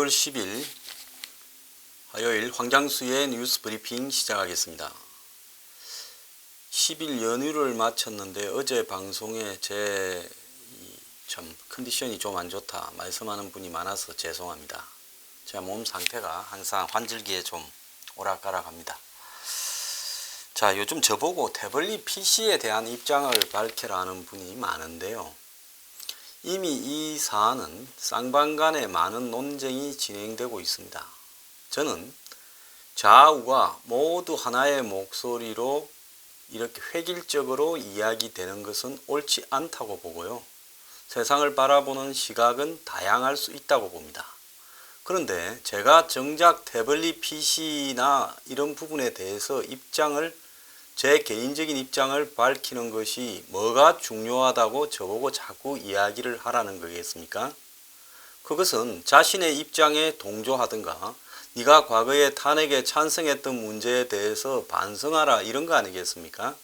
10월 10일 화요일 황장수의 뉴스 브리핑 시작하겠습니다. 10일 연휴를 마쳤는데 어제 방송에 제 컨디션이 좀 안 좋다 말씀하는 분이 많아서 죄송합니다. 제 몸 상태가 항상 환절기에 좀 오락가락합니다. 자, 요즘 저보고 태블릿 PC에 대한 입장을 밝혀라 하는 분이 많은데요. 이미 이 사안은 쌍방간에 많은 논쟁이 진행되고 있습니다. 저는 좌우가 모두 하나의 목소리로 이렇게 획일적으로 이야기되는 것은 옳지 않다고 보고요. 세상을 바라보는 시각은 다양할 수 있다고 봅니다. 그런데 제가 정작 태블릿 PC나 이런 부분에 대해서 제 개인적인 입장을 밝히는 것이 뭐가 중요하다고 저보고 자꾸 이야기를 하라는 거겠습니까? 그것은 자신의 입장에 동조하든가 네가 과거에 탄핵에 찬성했던 문제에 대해서 반성하라 이런 거 아니겠습니까?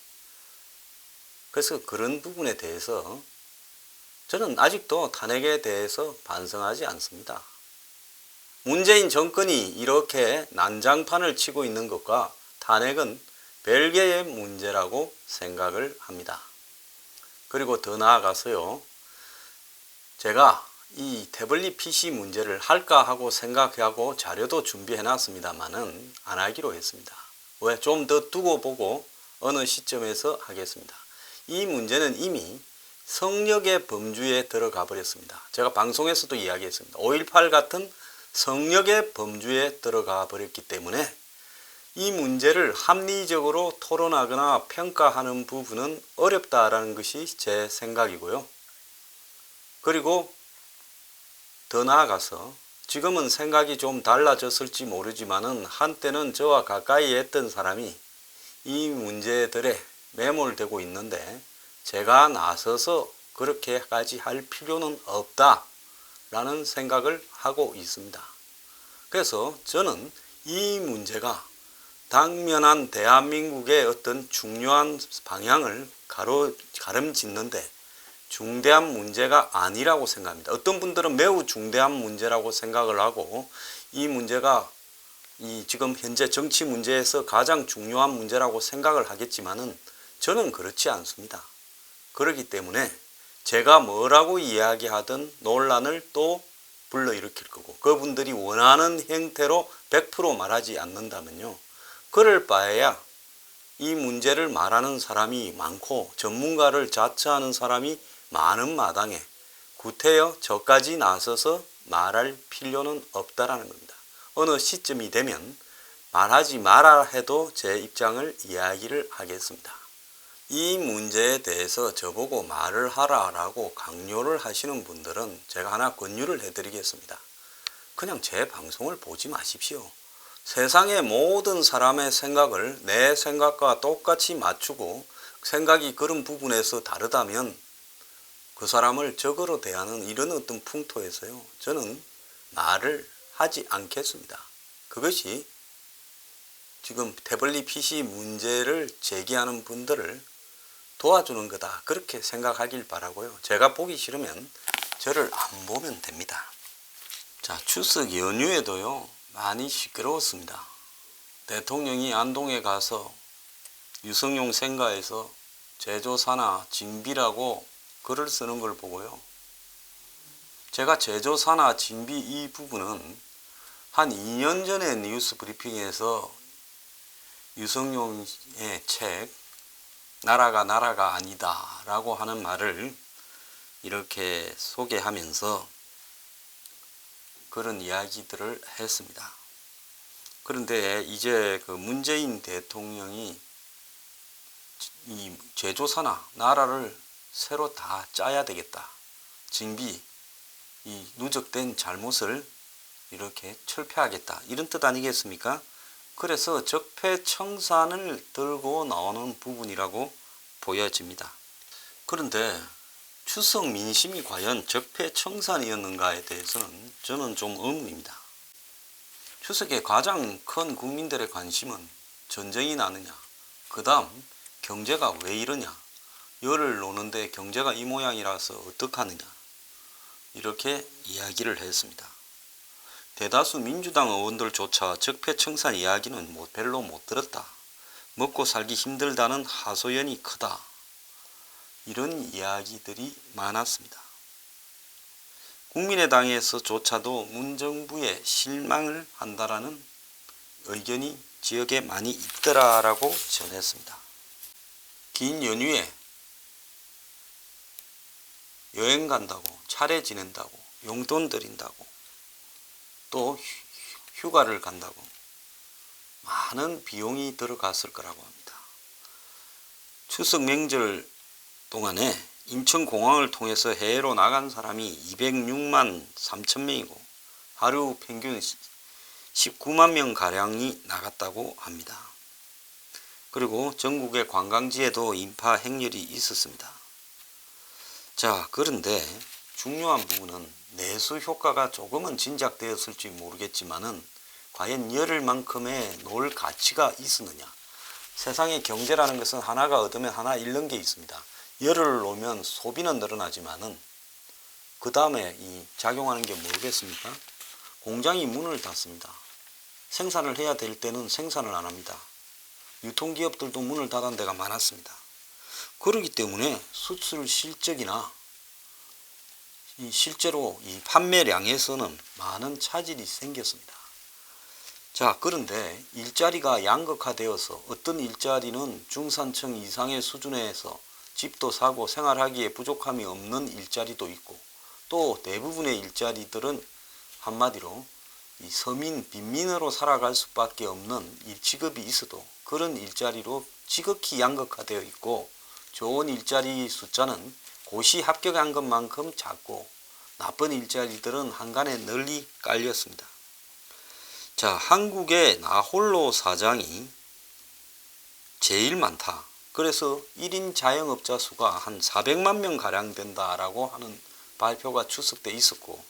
그래서 그런 부분에 대해서 저는 아직도 탄핵에 대해서 반성하지 않습니다. 문재인 정권이 이렇게 난장판을 치고 있는 것과 탄핵은 별개의 문제라고 생각을 합니다. 그리고 더 나아가서요. 제가 이 태블릿 PC 문제를 할까 하고 생각하고 자료도 준비해 놨습니다만은 안 하기로 했습니다. 왜? 좀 더 두고 보고 어느 시점에서 하겠습니다. 이 문제는 이미 성역의 범주에 들어가 버렸습니다. 제가 방송에서도 이야기했습니다. 5.18 같은 성역의 범주에 들어가 버렸기 때문에 이 문제를 합리적으로 토론하거나 평가하는 부분은 어렵다라는 것이 제 생각이고요. 그리고 더 나아가서 지금은 생각이 좀 달라졌을지 모르지만은 한때는 저와 가까이 했던 사람이 이 문제들에 매몰되고 있는데 제가 나서서 그렇게까지 할 필요는 없다라는 생각을 하고 있습니다. 그래서 저는 이 문제가 당면한 대한민국의 어떤 중요한 방향을 가름짓는데 중대한 문제가 아니라고 생각합니다. 어떤 분들은 매우 중대한 문제라고 생각을 하고 이 문제가 지금 현재 정치 문제에서 가장 중요한 문제라고 생각을 하겠지만은 저는 그렇지 않습니다. 그렇기 때문에 제가 뭐라고 이야기하든 논란을 또 불러일으킬 거고 그분들이 원하는 형태로 100% 말하지 않는다면요. 그럴 바에야 이 문제를 말하는 사람이 많고 전문가를 자처하는 사람이 많은 마당에 구태여 저까지 나서서 말할 필요는 없다라는 겁니다. 어느 시점이 되면 말하지 마라 해도 제 입장을 이야기를 하겠습니다. 이 문제에 대해서 저보고 말을 하라라고 강요를 하시는 분들은 제가 하나 권유를 해드리겠습니다. 그냥 제 방송을 보지 마십시오. 세상의 모든 사람의 생각을 내 생각과 똑같이 맞추고 생각이 그런 부분에서 다르다면 그 사람을 적으로 대하는 이런 어떤 풍토에서요. 저는 말을 하지 않겠습니다. 그것이 지금 태블릿 PC 문제를 제기하는 분들을 도와주는 거다. 그렇게 생각하길 바라고요. 제가 보기 싫으면 저를 안 보면 됩니다. 자, 추석 연휴에도요. 많이 시끄러웠습니다. 대통령이 안동에 가서 유성룡 생가에서 제조사나 징비라고 글을 쓰는 걸 보고요. 제가 제조사나 징비 이 부분은 한 2년 전에 뉴스 브리핑에서 유성룡의 책 나라가 아니다 라고 하는 말을 이렇게 소개하면서 그런 이야기들을 했습니다. 그런데 이제 그 문재인 대통령이 이 제조사나 나라를 새로 다 짜야 되겠다. 징비, 이 누적된 잘못을 이렇게 철폐하겠다. 이런 뜻 아니겠습니까? 그래서 적폐청산을 들고 나오는 부분이라고 보여집니다. 그런데 추석 민심이 과연 적폐청산이었는가에 대해서는 저는 좀 의문입니다. 추석에 가장 큰 국민들의 관심은 전쟁이 나느냐, 그 다음 경제가 왜 이러냐, 열을 놓는데 경제가 이 모양이라서 어떡하느냐 이렇게 이야기를 했습니다. 대다수 민주당 의원들조차 적폐청산 이야기는 별로 못 들었다. 먹고 살기 힘들다는 하소연이 크다. 이런 이야기들이 많았습니다. 국민의당에서조차도 문정부에 실망을 한다라는 의견이 지역에 많이 있더라라고 전했습니다. 긴 연휴에 여행 간다고, 차례 지낸다고, 용돈 드린다고, 또 휴가를 간다고 많은 비용이 들어갔을 거라고 합니다. 추석 명절 동안에 인천공항을 통해서 해외로 나간 사람이 206만 3천 명이고 하루 평균 19만 명가량이 나갔다고 합니다. 그리고 전국의 관광지에도 인파 행렬이 있었습니다. 자, 그런데 중요한 부분은 내수 효과가 조금은 진작되었을지 모르겠지만은 과연 열흘만큼의 놀 가치가 있었느냐. 세상의 경제라는 것은 하나가 얻으면 하나 잃는 게 있습니다. 열흘을 놓으면 소비는 늘어나지만은 그 다음에 이 작용하는 게 뭐겠습니까? 공장이 문을 닫습니다. 생산을 해야 될 때는 생산을 안 합니다. 유통기업들도 문을 닫은 데가 많았습니다. 그렇기 때문에 수출 실적이나 실제로 이 판매량에서는 많은 차질이 생겼습니다. 자, 그런데 일자리가 양극화되어서 어떤 일자리는 중산층 이상의 수준에서 집도 사고 생활하기에 부족함이 없는 일자리도 있고, 또 대부분의 일자리들은 한마디로 이 서민, 빈민으로 살아갈 수밖에 없는 직업이 있어도 그런 일자리로 지극히 양극화되어 있고, 좋은 일자리 숫자는 고시 합격한 것만큼 작고 나쁜 일자리들은 한간에 널리 깔렸습니다. 자, 한국의 나홀로 사장이 제일 많다. 그래서 1인 자영업자 수가 한 400만 명 가량 된다라고 하는 발표가 추석 때 있었고,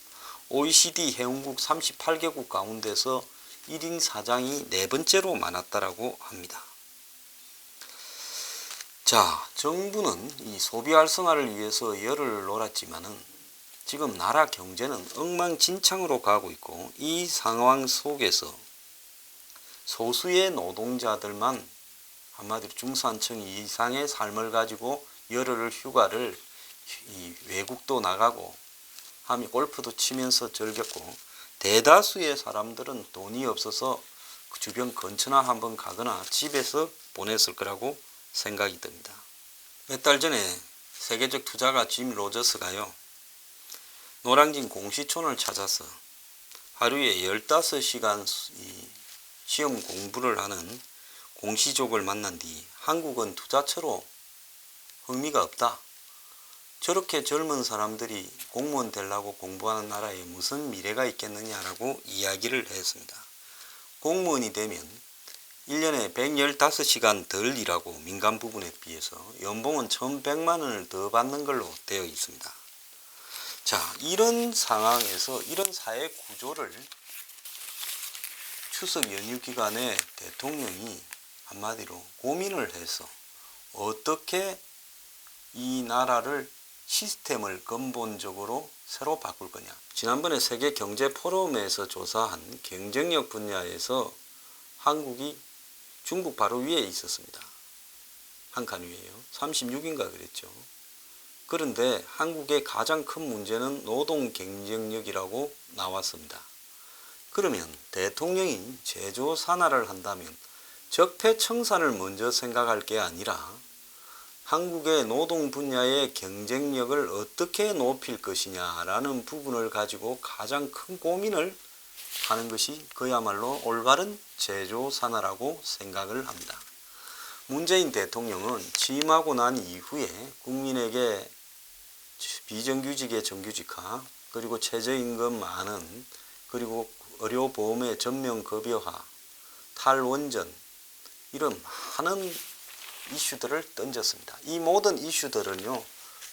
OECD 회원국 38개국 가운데서 1인 사장이 네 번째로 많았다라고 합니다. 자, 정부는 이 소비 활성화를 위해서 열을 놓았지만은 지금 나라 경제는 엉망진창으로 가고 있고, 이 상황 속에서 소수의 노동자들만 한마디로 중산층 이상의 삶을 가지고 열흘 휴가를 외국도 나가고 하며 골프도 치면서 즐겼고, 대다수의 사람들은 돈이 없어서 주변 근처나 한번 가거나 집에서 보냈을 거라고 생각이 듭니다. 몇 달 전에 세계적 투자가 짐 로저스가요, 노량진 공시촌을 찾아서 하루에 15시간 시험 공부를 하는 공시족을 만난 뒤 한국은 투자처로 흥미가 없다. 저렇게 젊은 사람들이 공무원 되려고 공부하는 나라에 무슨 미래가 있겠느냐라고 이야기를 했습니다. 공무원이 되면 1년에 115시간 덜 일하고 민간 부분에 비해서 연봉은 1,100만 원을 더 받는 걸로 되어 있습니다. 자, 이런 상황에서 이런 사회 구조를 추석 연휴 기간에 대통령이 한마디로 고민을 해서 어떻게 이 나라를 시스템을 근본적으로 새로 바꿀 거냐. 지난번에 세계 경제 포럼에서 조사한 경쟁력 분야에서 한국이 중국 바로 위에 있었습니다. 한 칸 위에요. 36인가 그랬죠. 그런데 한국의 가장 큰 문제는 노동 경쟁력이라고 나왔습니다. 그러면 대통령이 제조 산하를 한다면 적폐청산을 먼저 생각할 게 아니라 한국의 노동 분야의 경쟁력을 어떻게 높일 것이냐라는 부분을 가지고 가장 큰 고민을 하는 것이 그야말로 올바른 제조 산하라고 생각을 합니다. 문재인 대통령은 취임하고 난 이후에 국민에게 비정규직의 정규직화, 그리고 최저임금 만원, 그리고 의료보험의 전면급여화, 탈원전, 이런 많은 이슈들을 던졌습니다. 이 모든 이슈들은요,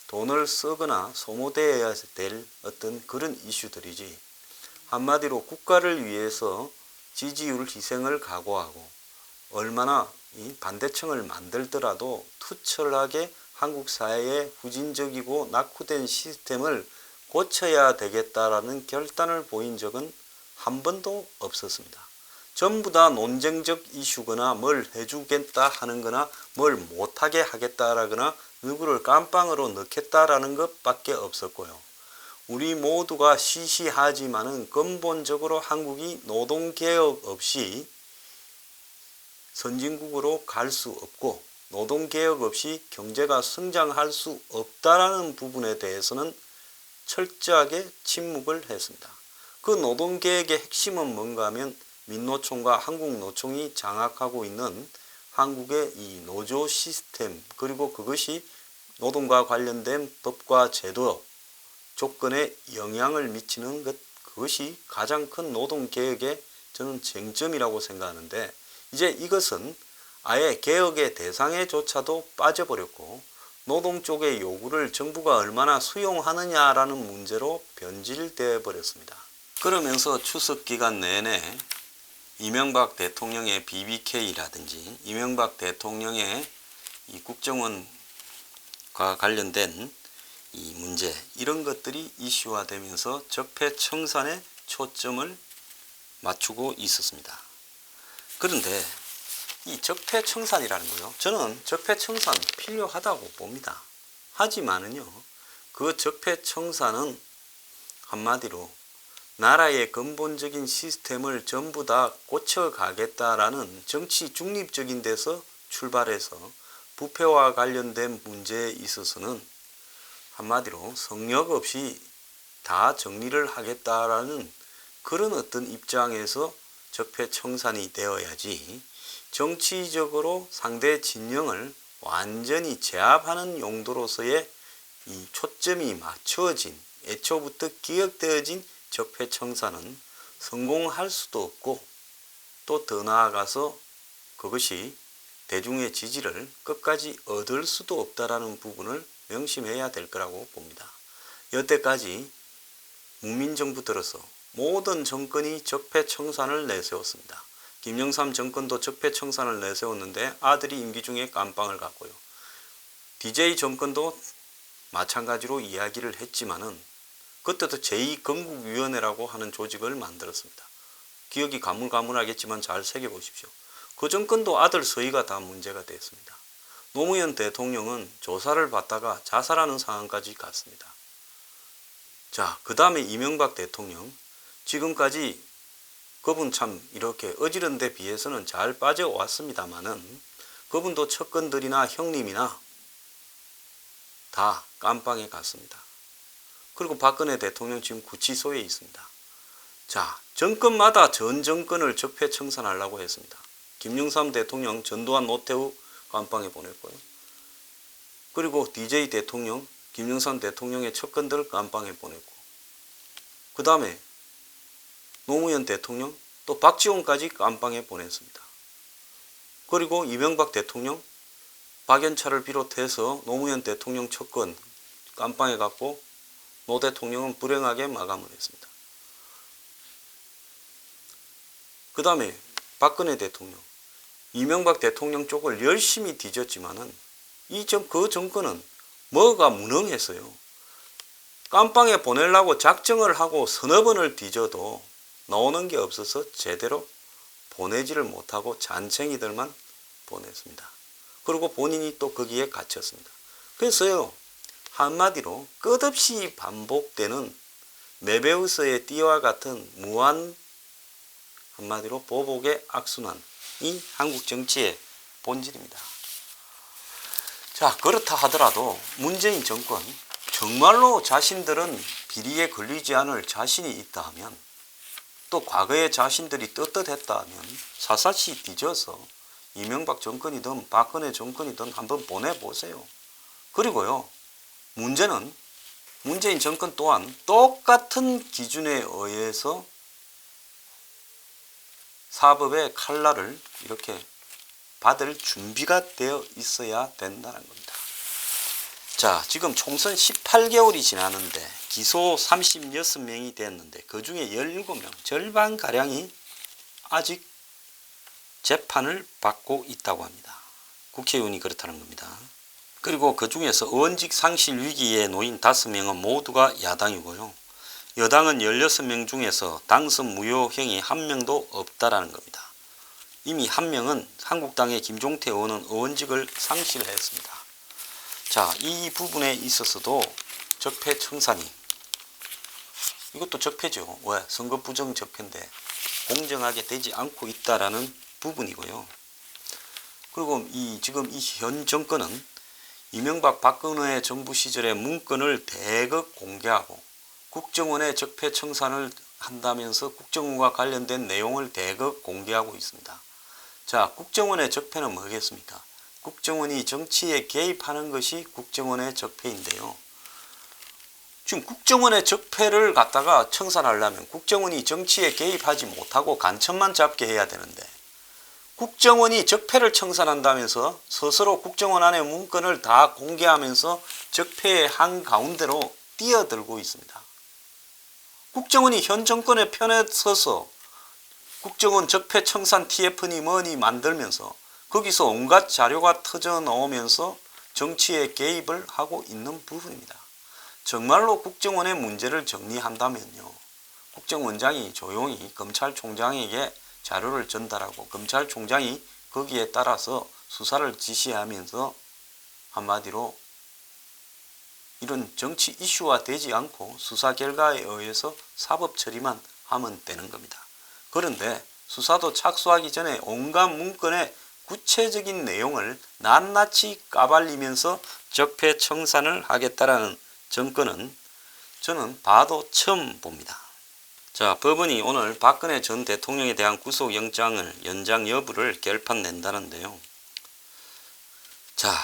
돈을 쓰거나 소모되어야 될 어떤 그런 이슈들이지, 한마디로 국가를 위해서 지지율 희생을 각오하고 얼마나 이 반대층을 만들더라도 투철하게 한국 사회의 후진적이고 낙후된 시스템을 고쳐야 되겠다라는 결단을 보인 적은 한 번도 없었습니다. 전부 다 논쟁적 이슈거나 뭘 해주겠다 하는 거나 뭘 못하게 하겠다라거나 누구를 깜빵으로 넣겠다라는 것밖에 없었고요. 우리 모두가 시시하지만은 근본적으로 한국이 노동개혁 없이 선진국으로 갈 수 없고 노동개혁 없이 경제가 성장할 수 없다라는 부분에 대해서는 철저하게 침묵을 했습니다. 그 노동개혁의 핵심은 뭔가 하면 민노총과 한국노총이 장악하고 있는 한국의 이 노조 시스템, 그리고 그것이 노동과 관련된 법과 제도 조건에 영향을 미치는 것, 그것이 가장 큰 노동개혁의 저는 쟁점이라고 생각하는데, 이제 이것은 아예 개혁의 대상에조차도 빠져버렸고 노동 쪽의 요구를 정부가 얼마나 수용하느냐라는 문제로 변질되어 버렸습니다. 그러면서 추석 기간 내내 이명박 대통령의 BBK라든지 이명박 대통령의 이 국정원과 관련된 이 문제, 이런 것들이 이슈화되면서 적폐청산에 초점을 맞추고 있었습니다. 그런데 이 적폐청산이라는 거요, 저는 적폐청산 필요하다고 봅니다. 하지만은요, 그 적폐청산은 한마디로 나라의 근본적인 시스템을 전부 다 고쳐가겠다라는 정치 중립적인 데서 출발해서 부패와 관련된 문제에 있어서는 한마디로 성역 없이 다 정리를 하겠다라는 그런 어떤 입장에서 적폐청산이 되어야지, 정치적으로 상대 진영을 완전히 제압하는 용도로서의 이 초점이 맞춰진, 애초부터 기획되어진 적폐청산은 성공할 수도 없고, 또 더 나아가서 그것이 대중의 지지를 끝까지 얻을 수도 없다라는 부분을 명심해야 될 거라고 봅니다. 여태까지 문민정부 들어서 모든 정권이 적폐청산을 내세웠습니다. 김영삼 정권도 적폐청산을 내세웠는데 아들이 임기 중에 깜빵을 갔고요. DJ 정권도 마찬가지로 이야기를 했지만은 그때도 제2건국위원회라고 하는 조직을 만들었습니다. 기억이 가물가물하겠지만 잘 새겨보십시오. 그 정권도 아들 서희가 다 문제가 됐습니다. 노무현 대통령은 조사를 받다가 자살하는 상황까지 갔습니다. 자, 그 다음에 이명박 대통령, 지금까지 그분 참 이렇게 어지른 데 비해서는 잘 빠져왔습니다만은 그분도 측근들이나 형님이나 다 깜빵에 갔습니다. 그리고 박근혜 대통령 지금 구치소에 있습니다. 자, 정권마다 전 정권을 적폐청산하려고 했습니다. 김영삼 대통령, 전두환, 노태우 깜빵에 보냈고요. 그리고 DJ 대통령, 김영삼 대통령의 측근들을 깜빵에 보냈고, 그 다음에 노무현 대통령, 또 박지원까지 깜빵에 보냈습니다. 그리고 이명박 대통령, 박연차를 비롯해서 노무현 대통령 측근 깜빵에 갔고, 노 대통령은 불행하게 마감을 했습니다. 그 다음에 박근혜 대통령, 이명박 대통령 쪽을 열심히 뒤졌지만은 그 정권은 뭐가 무능했어요. 깜빵에 보내려고 작정을 하고 서너 번을 뒤져도 나오는 게 없어서 제대로 보내지를 못하고 잔챙이들만 보냈습니다. 그리고 본인이 또 거기에 갇혔습니다. 그래서요, 한마디로 끝없이 반복되는 메베우스의 띠와 같은 무한, 한마디로 보복의 악순환이 한국 정치의 본질입니다. 자, 그렇다 하더라도 문재인 정권, 정말로 자신들은 비리에 걸리지 않을 자신이 있다 하면, 또 과거에 자신들이 떳떳했다 하면 사사시 뒤져서 이명박 정권이든 박근혜 정권이든 한번 보내보세요. 그리고요, 문제는 문재인 정권 또한 똑같은 기준에 의해서 사법의 칼날을 이렇게 받을 준비가 되어 있어야 된다는 겁니다. 자, 지금 총선 18개월이 지났는데 기소 36명이 됐는데 그 중에 17명, 절반가량이 아직 재판을 받고 있다고 합니다. 국회의원이 그렇다는 겁니다. 그리고 그 중에서 의원직 상실 위기에 놓인 5명은 모두가 야당이고요. 여당은 16명 중에서 당선 무효형이 한 명도 없다라는 겁니다. 이미 한 명은 한국당의 김종태 의원은 의원직을 상실했습니다. 자, 이 부분에 있어서도 적폐청산이, 이것도 적폐죠. 왜? 선거 부정 적폐인데 공정하게 되지 않고 있다라는 부분이고요. 그리고 지금 이 현 정권은 이명박 박근혜 정부 시절의 문건을 대거 공개하고 국정원의 적폐청산을 한다면서 국정원과 관련된 내용을 대거 공개하고 있습니다. 자, 국정원의 적폐는 뭐겠습니까? 국정원이 정치에 개입하는 것이 국정원의 적폐인데요. 지금 국정원의 적폐를 갖다가 청산하려면 국정원이 정치에 개입하지 못하고 간첩만 잡게 해야 되는데, 국정원이 적폐를 청산한다면서 스스로 국정원 안의 문건을 다 공개하면서 적폐의 한가운데로 뛰어들고 있습니다. 국정원이 현 정권의 편에 서서 국정원 적폐 청산 TF니 뭐니 만들면서 거기서 온갖 자료가 터져 나오면서 정치에 개입을 하고 있는 부분입니다. 정말로 국정원의 문제를 정리한다면요, 국정원장이 조용히 검찰총장에게 자료를 전달하고 검찰총장이 거기에 따라서 수사를 지시하면서 한마디로 이런 정치 이슈화 되지 않고 수사 결과에 의해서 사법 처리만 하면 되는 겁니다. 그런데 수사도 착수하기 전에 온갖 문건의 구체적인 내용을 낱낱이 까발리면서 적폐 청산을 하겠다라는 정권은 저는 봐도 처음 봅니다. 자, 법원이 오늘 박근혜 전 대통령에 대한 구속영장을 연장 여부를 결판낸다는데요. 자,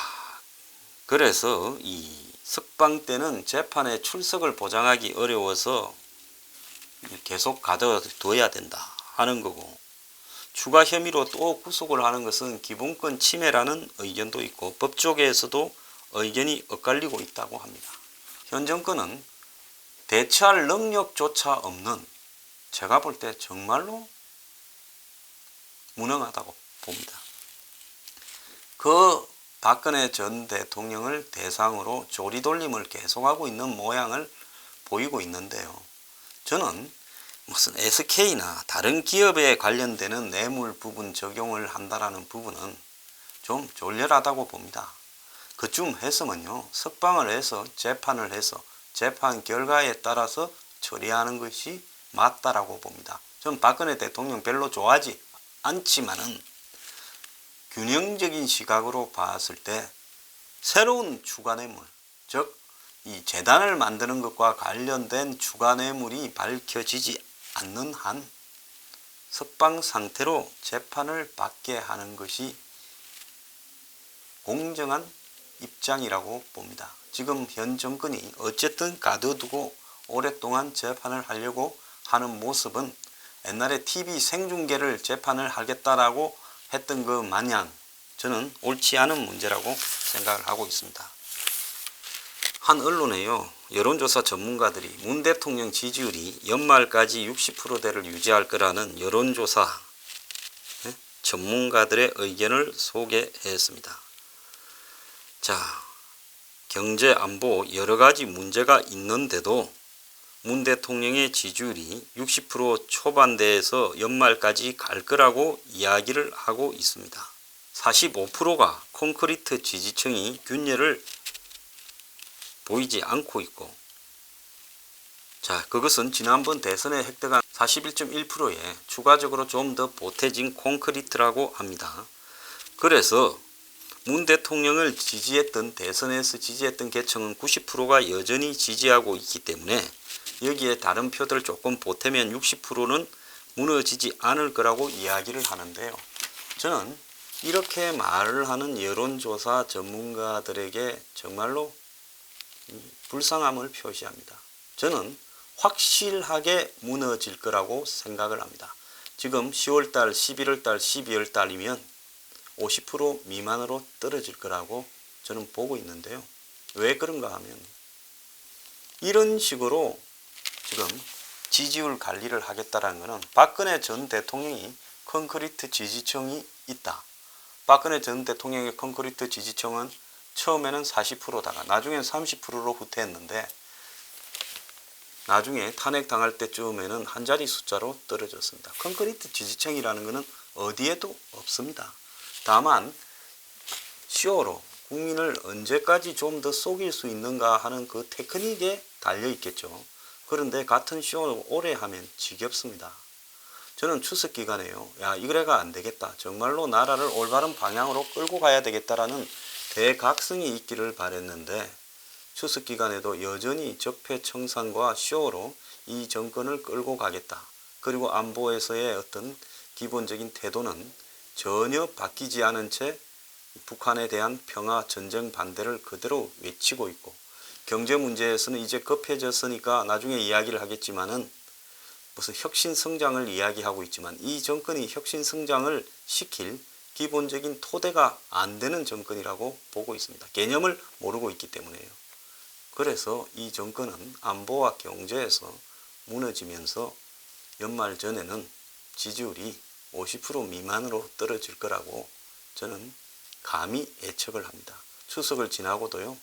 그래서 이 석방 때는 재판에 출석을 보장하기 어려워서 계속 가둬둬야 된다 하는 거고, 추가 혐의로 또 구속을 하는 것은 기본권 침해라는 의견도 있고 법조계에서도 의견이 엇갈리고 있다고 합니다. 현 정권은 대처할 능력조차 없는, 제가 볼 때 정말로 무능하다고 봅니다. 그 박근혜 전 대통령을 대상으로 조리돌림을 계속하고 있는 모양을 보이고 있는데요. 저는 무슨 SK나 다른 기업에 관련되는 뇌물 부분 적용을 한다라는 부분은 좀 졸렬하다고 봅니다. 그쯤 했으면요, 석방을 해서 재판을 해서 재판 결과에 따라서 처리하는 것이 맞다라고 봅니다. 전 박근혜 대통령 별로 좋아하지 않지만은 균형적인 시각으로 봤을 때 새로운 추가뇌물, 즉 이 재단을 만드는 것과 관련된 추가뇌물이 밝혀지지 않는 한 석방 상태로 재판을 받게 하는 것이 공정한 입장이라고 봅니다. 지금 현 정권이 어쨌든 가둬두고 오랫동안 재판을 하려고 하는 모습은 옛날에 TV 생중계를 재판을 하겠다라고 했던 그 마냥 저는 옳지 않은 문제라고 생각을 하고 있습니다. 한 언론에요, 여론조사 전문가들이 문 대통령 지지율이 연말까지 60%대를 유지할 거라는 여론조사 전문가들의 의견을 소개했습니다. 자, 경제, 안보 여러 가지 문제가 있는데도 문 대통령의 지지율이 60% 초반대에서 연말까지 갈 거라고 이야기를 하고 있습니다. 45%가 콘크리트 지지층이 균열을 보이지 않고 있고, 자, 그것은 지난번 대선에 획득한 41.1%에 추가적으로 좀 더 보태진 콘크리트라고 합니다. 그래서 문 대통령을 지지했던, 대선에서 지지했던 계층은 90%가 여전히 지지하고 있기 때문에 여기에 다른 표들을 조금 보태면 60%는 무너지지 않을 거라고 이야기를 하는데요. 저는 이렇게 말을 하는 여론조사 전문가들에게 정말로 불쌍함을 표시합니다. 저는 확실하게 무너질 거라고 생각을 합니다. 지금 10월달, 11월달, 12월달이면 50% 미만으로 떨어질 거라고 저는 보고 있는데요. 왜 그런가 하면 이런 식으로 지금 지지율 관리를 하겠다는 것은 박근혜 전 대통령이 콘크리트 지지층이 있다. 박근혜 전 대통령의 콘크리트 지지층은 처음에는 40%다가 나중엔 30%로 후퇴했는데 나중에 탄핵당할 때쯤에는 한 자리 숫자로 떨어졌습니다. 콘크리트 지지층이라는 것은 어디에도 없습니다. 다만 쇼로 국민을 언제까지 좀 더 속일 수 있는가 하는 그 테크닉에 달려 있겠죠. 그런데 같은 쇼를 오래 하면 지겹습니다. 저는 추석 기간에요. 야, 이거래가 안 되겠다. 정말로 나라를 올바른 방향으로 끌고 가야 되겠다라는 대각성이 있기를 바랬는데 추석 기간에도 여전히 적폐청산과 쇼로 이 정권을 끌고 가겠다. 그리고 안보에서의 어떤 기본적인 태도는 전혀 바뀌지 않은 채 북한에 대한 평화 전쟁 반대를 그대로 외치고 있고, 경제 문제에서는 이제 급해졌으니까 나중에 이야기를 하겠지만은 무슨 혁신 성장을 이야기하고 있지만 이 정권이 혁신 성장을 시킬 기본적인 토대가 안 되는 정권이라고 보고 있습니다. 개념을 모르고 있기 때문에요. 그래서 이 정권은 안보와 경제에서 무너지면서 연말 전에는 지지율이 50% 미만으로 떨어질 거라고 저는 감히 예측을 합니다. 추석을 지나고도요,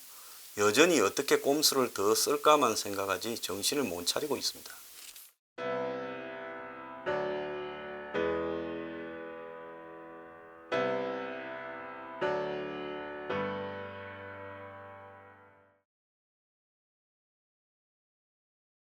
여전히 어떻게 꼼수를 더 쓸까만 생각하지 정신을 못 차리고 있습니다.